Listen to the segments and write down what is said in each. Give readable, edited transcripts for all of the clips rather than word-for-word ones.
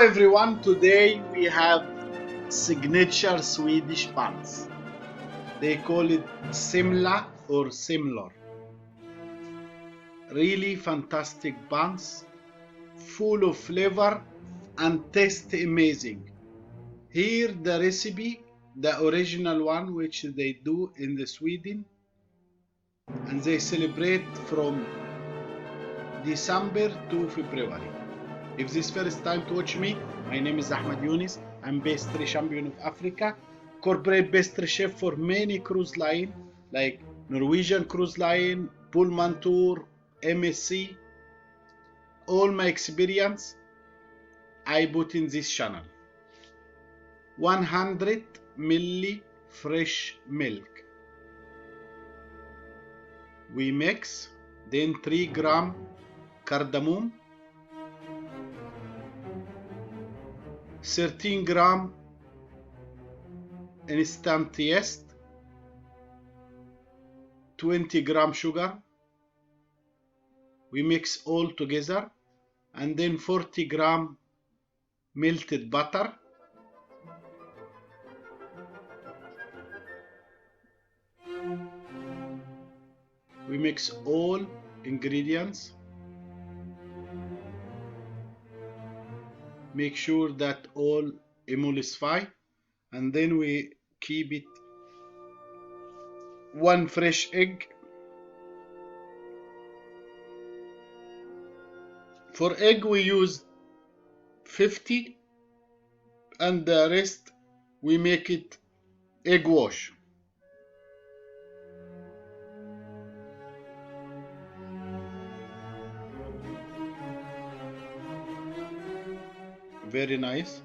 everyone, today we have signature Swedish buns. They call it Semla or Semlor. Really fantastic buns, full of flavor and taste amazing. Here the recipe, the original one which they do in the Sweden, and they celebrate from December to February. If this is first time to watch me, my name is Ahmed Younes. I'm pastry champion of Africa, corporate pastry chef for many cruise line like Norwegian Cruise Line, Pullman Tour, MSC. All my experience I put in this channel. 100 milli fresh milk. We mix, then 3 gram cardamom, 13 gram instant yeast, 20 gram sugar. We mix all together, and then 40 gram melted butter, we mix all ingredients. Make sure that all emulsify, and then we keep it 1 fresh egg. For egg we use 50, and the rest we make it egg wash. Very nice.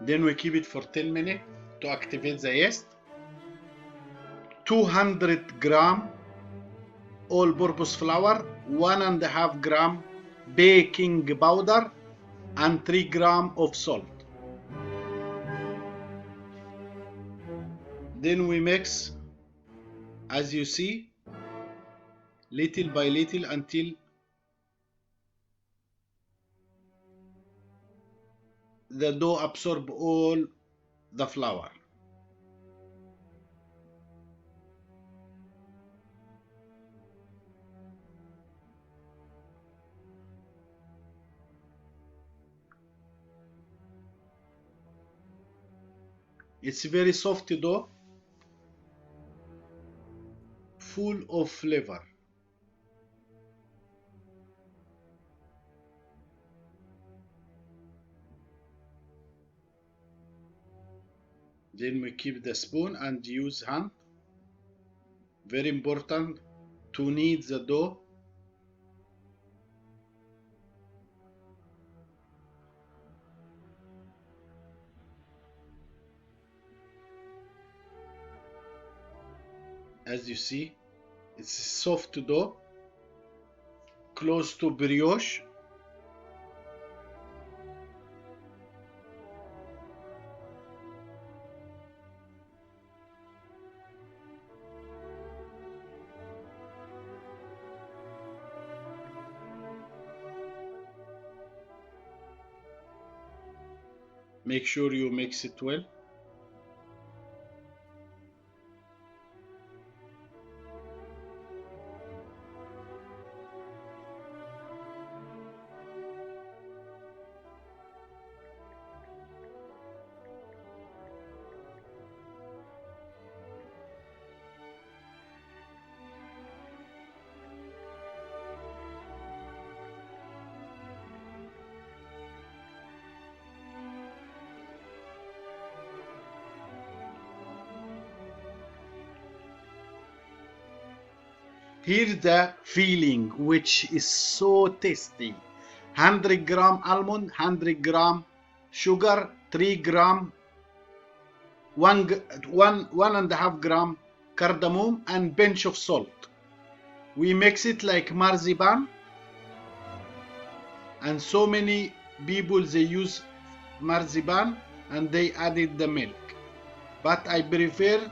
Then we keep it for 10 minutes to activate the yeast. 200 gram all-purpose flour, 1.5 gram baking powder, and 3 gram of salt. Then we mix, as you see, little by little until the dough absorb all the flour. It's very soft dough, full of flavor. Then we keep the spoon and use hand. Very important to knead the dough. As you see, it's soft dough, close to brioche. Make sure you mix it well. Here's the filling, which is so tasty. 100 gram almond, 100 gram sugar, 3 gram, 1.5 gram cardamom, and pinch of salt. We mix it like marzipan, and so many people they use marzipan and they added the milk, but I prefer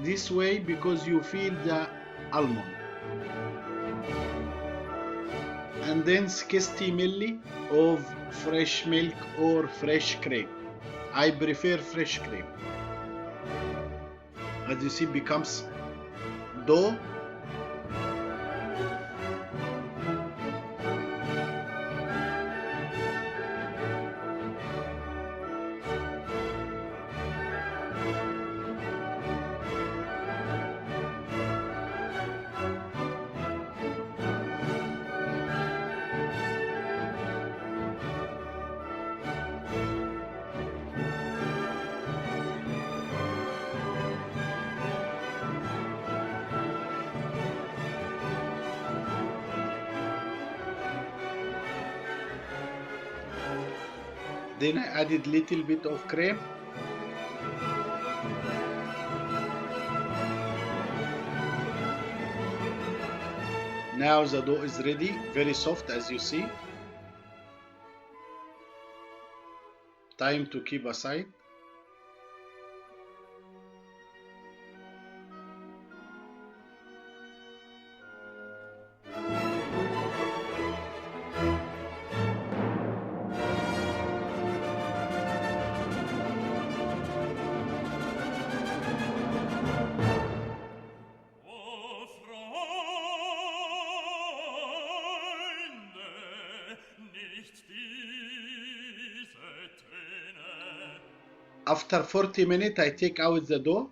this way because you feel the almond. And then 60 ml of fresh milk or fresh cream. I prefer fresh cream. As you see, becomes dough. Then I added little bit of cream. Now the dough is ready, very soft as you see. Time to keep aside. After 40 minutes, I take out the dough.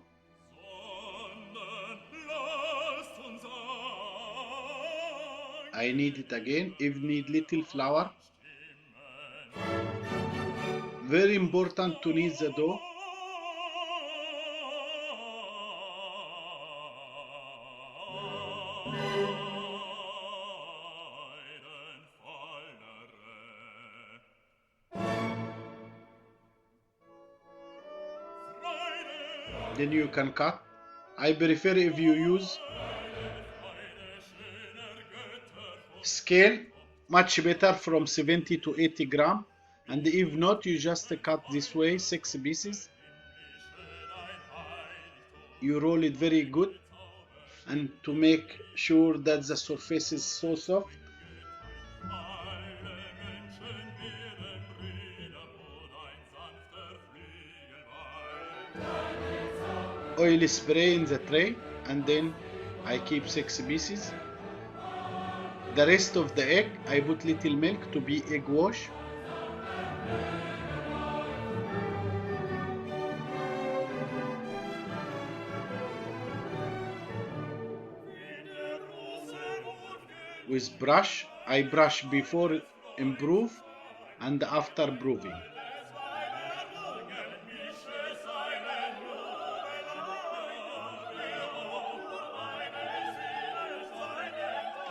I knead it again. If need little flour. Very important to knead the dough. Then you can cut. I prefer if you use scale, much better, from 70 to 80 gram. And if not, you just cut this way, 6 pieces. You roll it very good, and to make sure that the surface is so soft. Oil spray in the tray, and then I keep 6 pieces. The rest of the egg, I put little milk to be egg wash. With brush, I brush before improve and after proving.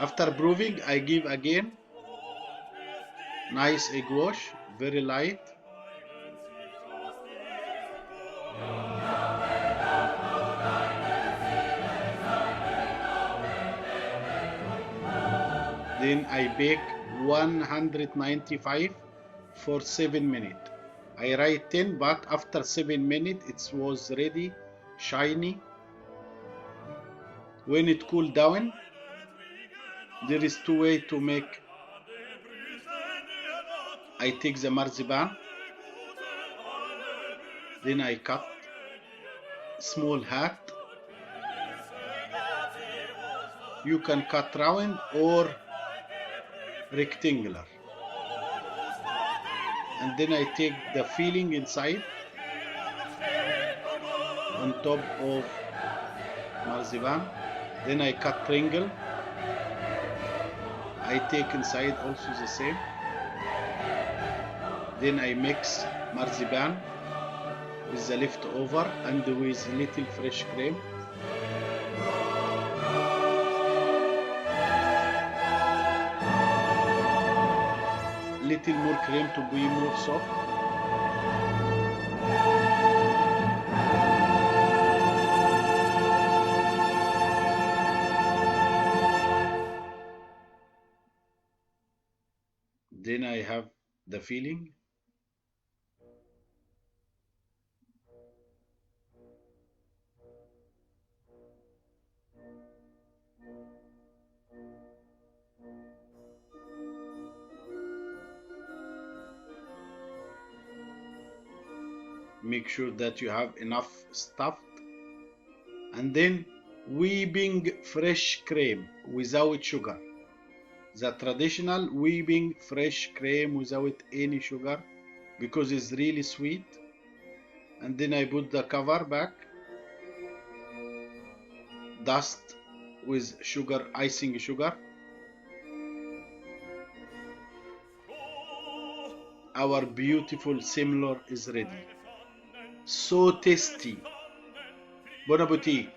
After proving, I give again nice egg wash, very light. Then I bake 195 for 7 minutes. I write 10, but after 7 minutes it was ready, shiny. When it cooled down, there is 2 ways to make. I take the marzipan, then I cut small heart. You can cut round or rectangular. And then I take the filling inside on top of marzipan. Then I cut triangle. I take inside also the same. Then I mix marzipan with the leftover and with little fresh cream. Little more cream to be more soft. Then I have the filling. Make sure that you have enough stuffed. And then whipping fresh cream without sugar. The traditional whipping fresh cream without any sugar, because it's really sweet. And then I put the cover back, dust with sugar, icing sugar. Our beautiful Semlor is ready. So tasty. Bon appetit.